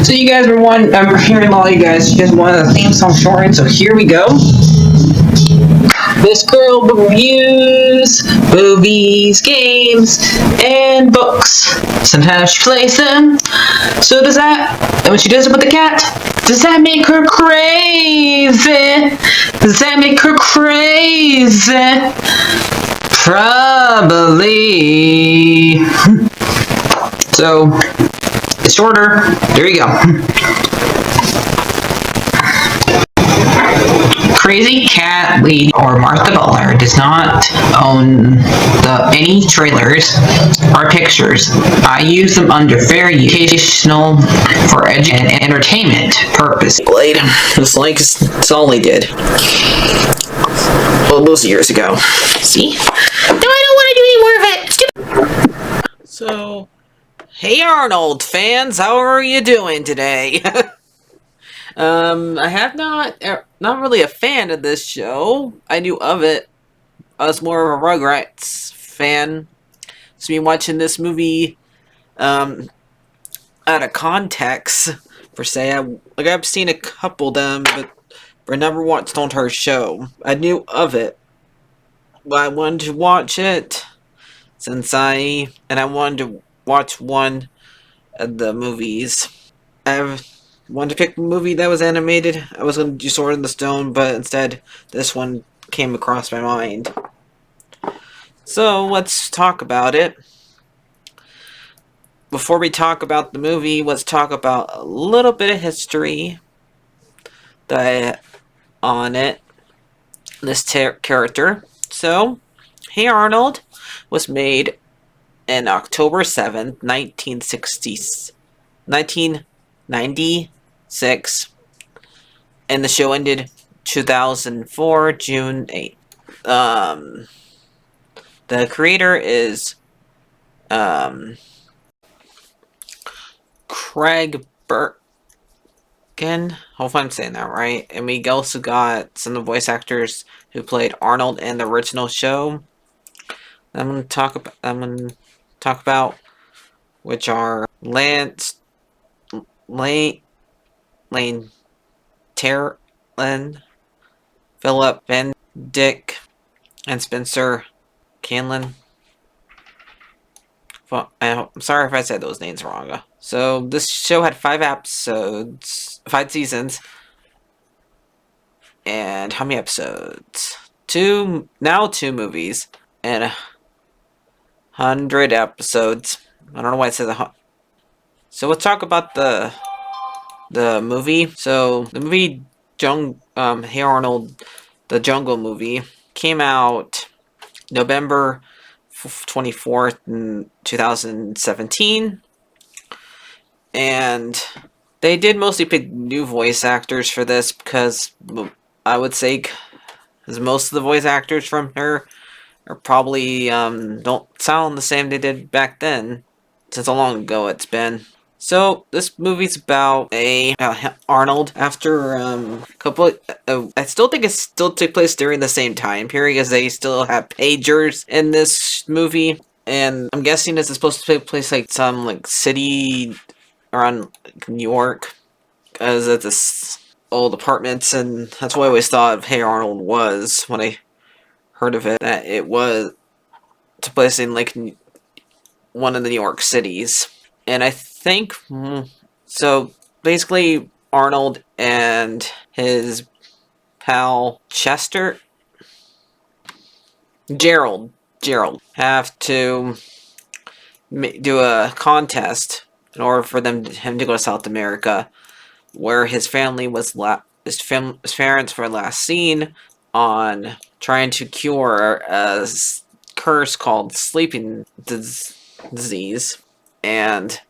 So you guys were I'm hearing a lot of you guys wanted a theme song shortened, so here we go. This girl reviews movies, games, and books. Sometimes she plays them. So does that, and when she does it with the cat, does that make her crazy? Does that make her crazy? Probably. So, it's shorter. There you go. CrazyCatLady or Martha Butler does not own any trailers or pictures. I use them under fair educational for and entertainment purpose. It's like it's all they did. Well, those years ago. See? No, I don't want to do any more of it. So, Hey Arnold fans, how are you doing today? I have not really a fan of this show. I knew of it. I was more of a Rugrats fan. So me watching this movie, out of context, per se. I've seen a couple of them, but never watched the entire show. I knew of it, but I wanted to watch it since I wanted to watch one of the movies. I wanted to pick a movie that was animated. I was going to do Sword in the Stone, but instead this one came across my mind. So let's talk about it. Before we talk about the movie, let's talk about a little bit of history on it. This character. So, Hey Arnold was made on October 7th, 1996, and the show ended 2004, June 8th. The creator is Craig Birkin. Hopefully I'm saying that right. And we also got some of the voice actors who played Arnold in the original show. I'm going to talk about which are Lane Terlin, Philip Van Dick, and Spencer Canlin. Well, I'm sorry if I said those names wrong. So this show had 5 seasons. And how many episodes? 2 movies and 100 episodes. I don't know why it says 100. So let's talk about the movie. So the movie Hey Arnold, the Jungle movie, came out November 24th, 2017. And they did mostly pick new voice actors for this because I would say because most of the voice actors from her are probably don't sound the same they did back then, since how long ago it's been. So this movie's about Arnold after a couple. I still think it still took place during the same time period as they still have pagers in this movie, and I'm guessing this is supposed to take place like some city around New York, because it's this old apartments, and that's what I always thought of Hey Arnold was when I heard of it. That it was to place in one of the New York cities. And I think so. Basically, Arnold and his pal Gerald have to do a contest in order for him to go to South America, where his family was his parents were last seen on trying to cure a curse called sleeping disease, and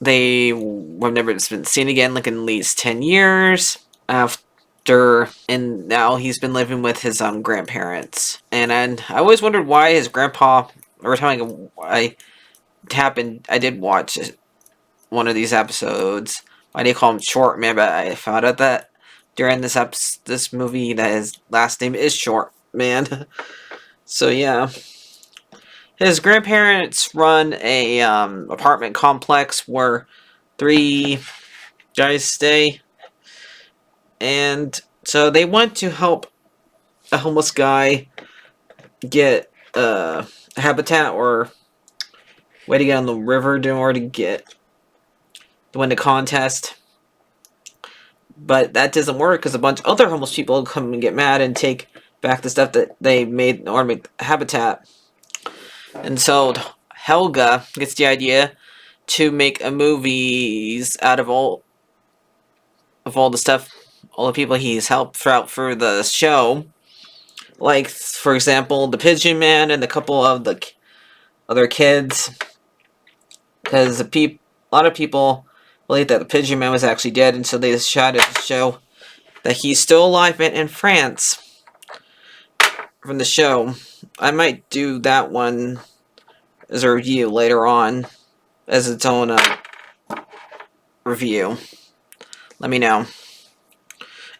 they have never been seen again, in at least 10 years after, and now he's been living with his grandparents. And I always wondered why his grandpa, every time I did watch one of these episodes, why they call him Short Man, but I found out that during this movie that his last name is Short Man. So yeah. His grandparents run a apartment complex where 3 guys stay. And so they want to help a homeless guy get a habitat or way to get on the river in order to win the contest. But that doesn't work because a bunch of other homeless people come and get mad and take back the stuff that they made in order to make the habitat. And so Helga gets the idea to make a movies out of all the stuff, all the people he's helped throughout for the show. Like, for example, the Pigeon Man and a couple of the other kids. Because a lot of people believe that the Pigeon Man was actually dead, and so they decided to show that he's still alive in France from the show. I might do that one as a review later on, as its own review. Let me know.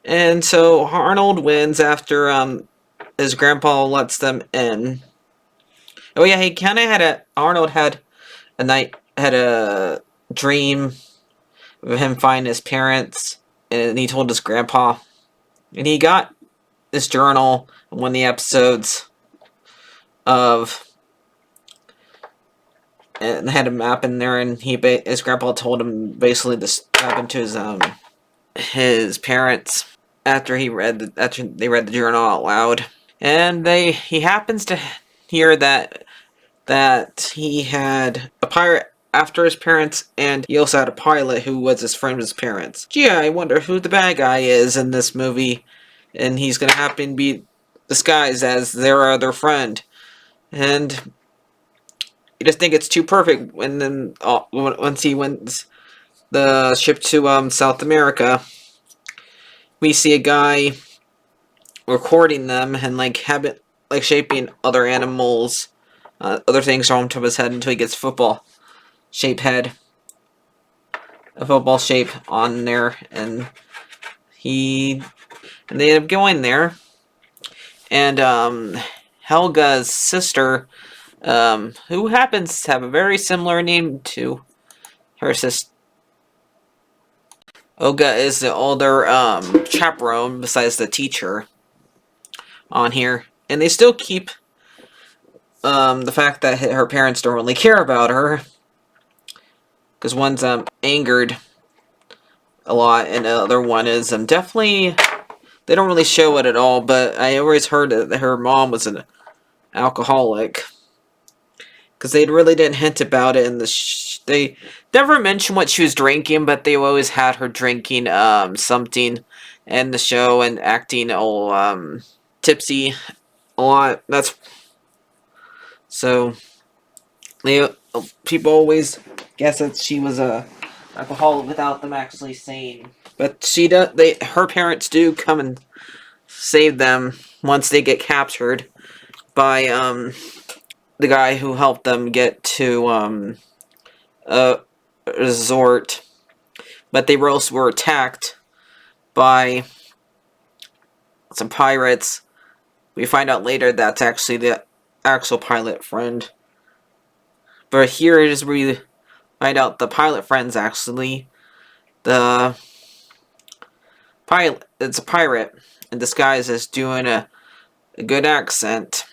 And so Arnold wins after his grandpa lets them in. Oh yeah, he kind of Arnold had a dream of him finding his parents, and he told his grandpa, and he got this journal in one of the episodes of, and had a map in there, and his grandpa told him basically this happened to his parents after they read the journal out loud, and he happens to hear that he had a pirate after his parents, and he also had a pilot who was his friend with his parents. Gee, I wonder who the bad guy is in this movie, and he's gonna happen to be disguised as their other friend, and you just think it's too perfect. And then once he wins the ship to South America, we see a guy recording them and shaping other animals, other things on top of his head until he gets football-shaped head, a football shape on there, and they end up going there, and Helga's sister, who happens to have a very similar name to her sister. Olga is the older chaperone besides the teacher on here, and they still keep the fact that her parents don't really care about her, because one's angered a lot, and the other one is definitely, they don't really show it at all, but I always heard that her mom was an alcoholic, because they really didn't hint about it in they never mentioned what she was drinking, but they always had her drinking something in the show and acting all tipsy a lot. That's so people always guess that she was a alcoholic without them actually saying. But her parents do come and save them once they get captured by the guy who helped them get to a resort. But they also were attacked by some pirates. We find out later that's actually the actual pilot friend. But here is where we find out the pilot friend's actually the pilot. It's a pirate in disguise as doing a good accent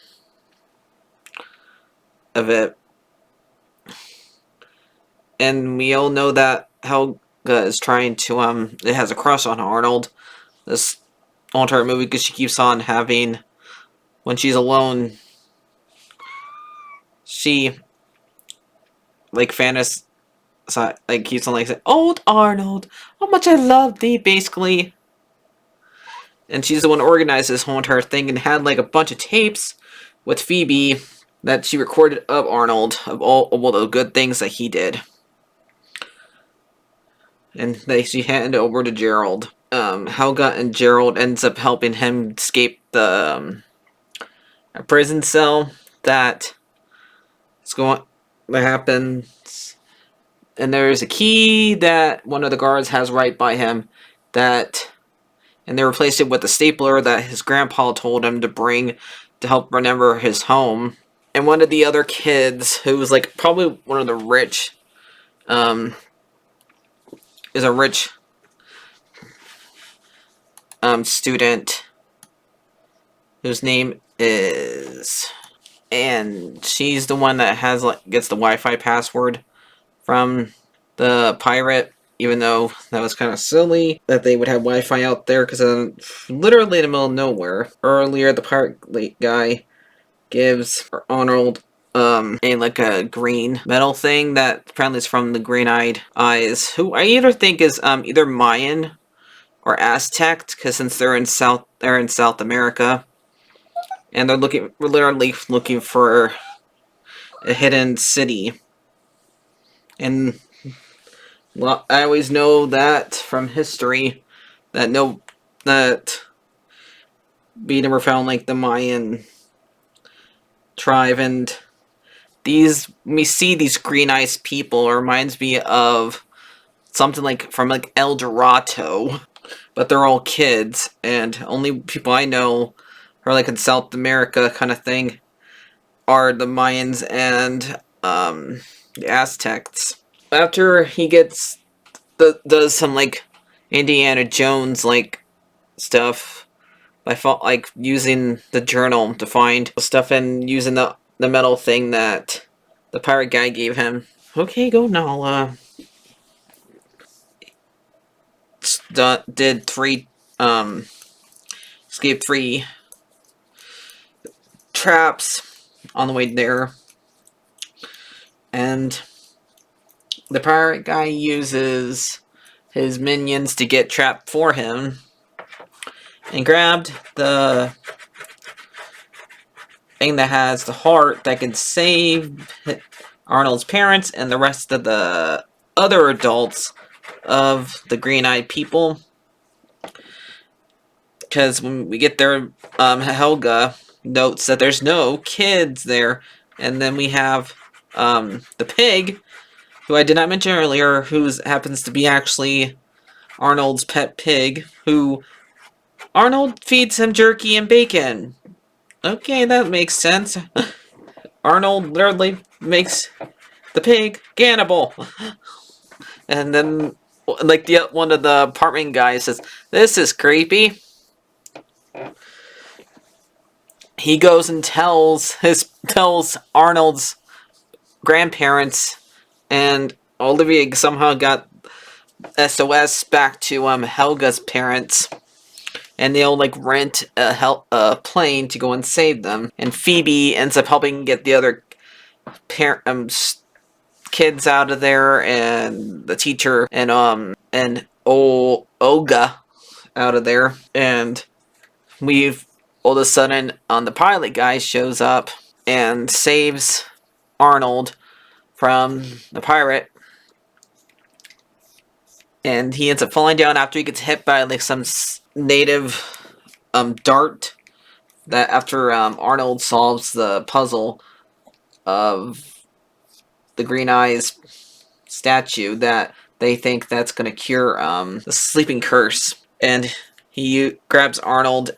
of it. And we all know that Helga is trying to, it has a crush on Arnold this entire movie, because she keeps on having, when she's alone, she, keeps on, saying, "Old Arnold, how much I love thee," basically. And she's the one who organized this whole entire thing and had, a bunch of tapes with Phoebe that she recorded of Arnold, of all the good things that he did. And she handed over to Gerald. Helga and Gerald ends up helping him escape the a prison cell that happens. And there's a key that one of the guards has right by him, and they replaced it with a stapler that his grandpa told him to bring to help remember his home. And one of the other kids, who was probably one of the rich, is a rich student whose name is, and she's the one that has gets the Wi-Fi password from the pirate. Even though that was kind of silly that they would have Wi-Fi out there, because literally in the middle of nowhere. Earlier, the pirate guy gives Arnold a green metal thing that apparently is from the green-eyed eyes, who I either think is either Mayan or Aztec, because since they're in South America, and we're literally looking for a hidden city. And well, I always know that from history that we never found like the Mayan tribe, and when we see these green eyes people, it reminds me of something like from like El Dorado, but they're all kids, and only people I know are like in South America kind of thing are the Mayans and the Aztecs. After he does some like Indiana Jones like stuff by like using the journal to find stuff and using the metal thing that the pirate guy gave him. Okay, go Nala. Did escaped 3 traps on the way there, and the pirate guy uses his minions to get trapped for him, and grabbed the thing that has the heart that can save Arnold's parents and the rest of the other adults of the green-eyed people. Because when we get there, Helga notes that there's no kids there, and then we have the pig, who I did not mention earlier, who happens to be actually Arnold's pet pig, who Arnold feeds him jerky and bacon. Okay, that makes sense. Arnold literally makes the pig cannibal. And then, like, one of the apartment guys says, "This is creepy." He goes and tells Arnold's grandparents, and Olivia somehow got SOS back to Helga's parents, and they'll like rent a plane to go and save them. And Phoebe ends up helping get the other kids out of there, and the teacher and Olga out of there. And all of a sudden, the pilot guy shows up and saves Arnold from the pirate, and he ends up falling down after he gets hit by like some native dart. That after Arnold solves the puzzle of the Green Eyes statue, that they think that's going to cure the sleeping curse, and he grabs Arnold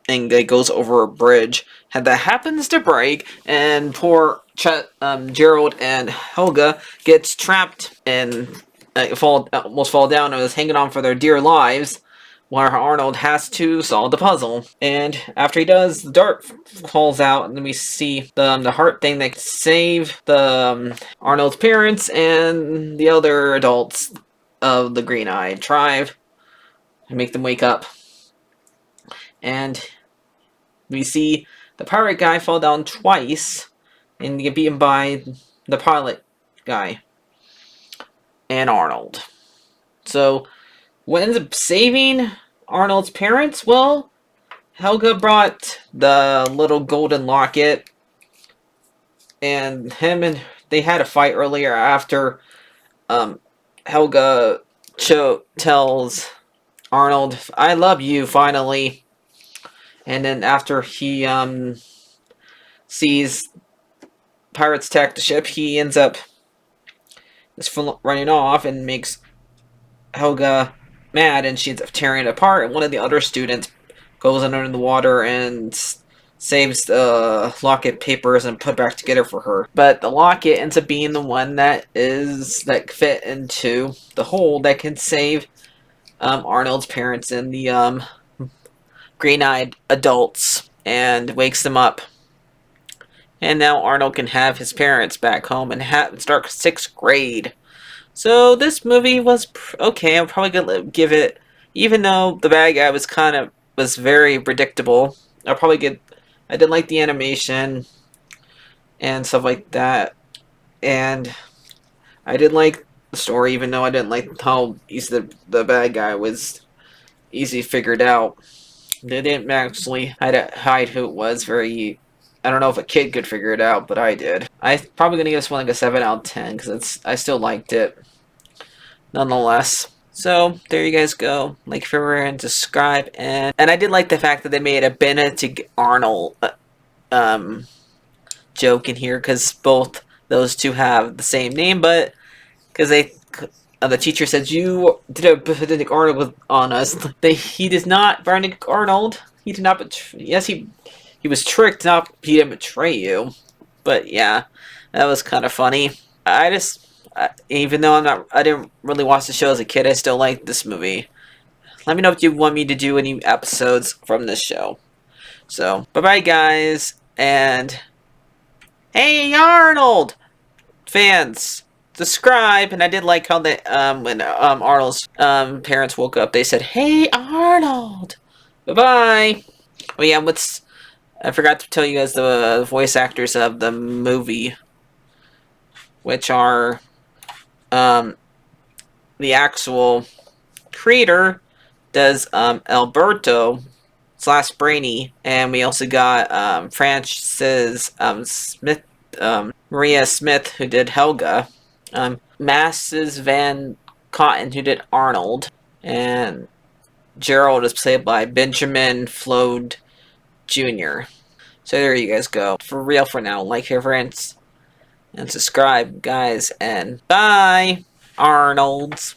and goes over a bridge, and that happens to break, and poor Gerald and Helga gets trapped and almost fall down and is hanging on for their dear lives, while Arnold has to solve the puzzle. And after he does, the dart falls out, and then we see the heart thing that can save the Arnold's parents and the other adults of the Green-Eyed tribe and make them wake up. And we see the pirate guy fall down twice and get beaten by the pilot guy and Arnold. So, what ends up saving Arnold's parents? Well, Helga brought the little golden locket, and they had a fight earlier after Helga tells Arnold, "I love you," finally. And then after he sees pirates attack the ship, he ends up just running off and makes Helga mad, and she ends up tearing it apart. And one of the other students goes under the water and saves the locket papers and put back together for her. But the locket ends up being the one that fit into the hole that can save Arnold's parents and the green-eyed adults and wakes them up. And now Arnold can have his parents back home and start 6th grade. So this movie was okay. I'm probably gonna give it, even though the bad guy was very predictable. I'll probably get. I didn't like the animation and stuff like that, and I didn't like the story, even though I didn't like how easy the bad guy was easy figured out. They didn't actually hide who it was very. I don't know if a kid could figure it out, but I did. I'm probably gonna give this one like a 7 out of 10 because I still liked it nonetheless. So there you guys go. Like, favorite, and subscribe, and I did like the fact that they made a Benedict Arnold joke in here because both those two have the same name, but because the teacher said you did a Benedict Arnold on us. He does not Benedict Arnold. He did not. Yes, he was tricked. Not he didn't betray you. But yeah, that was kind of funny. Even though I didn't really watch the show as a kid, I still like this movie. Let me know if you want me to do any episodes from this show. So, bye-bye, guys, and Hey Arnold fans, subscribe. And I did like how when Arnold's parents woke up, they said, "Hey Arnold." Bye-bye. Oh yeah, I forgot to tell you guys the voice actors of the movie, which are the actual creator does Alberto / Brainy, and we also got Frances Smith, Maria Smith, who did Helga, Masses Van Cotton, who did Arnold, and Gerald is played by Benjamin Floyd Jr. So there you guys go. For real for now. Like, favorite, and subscribe, guys, and bye, Arnolds.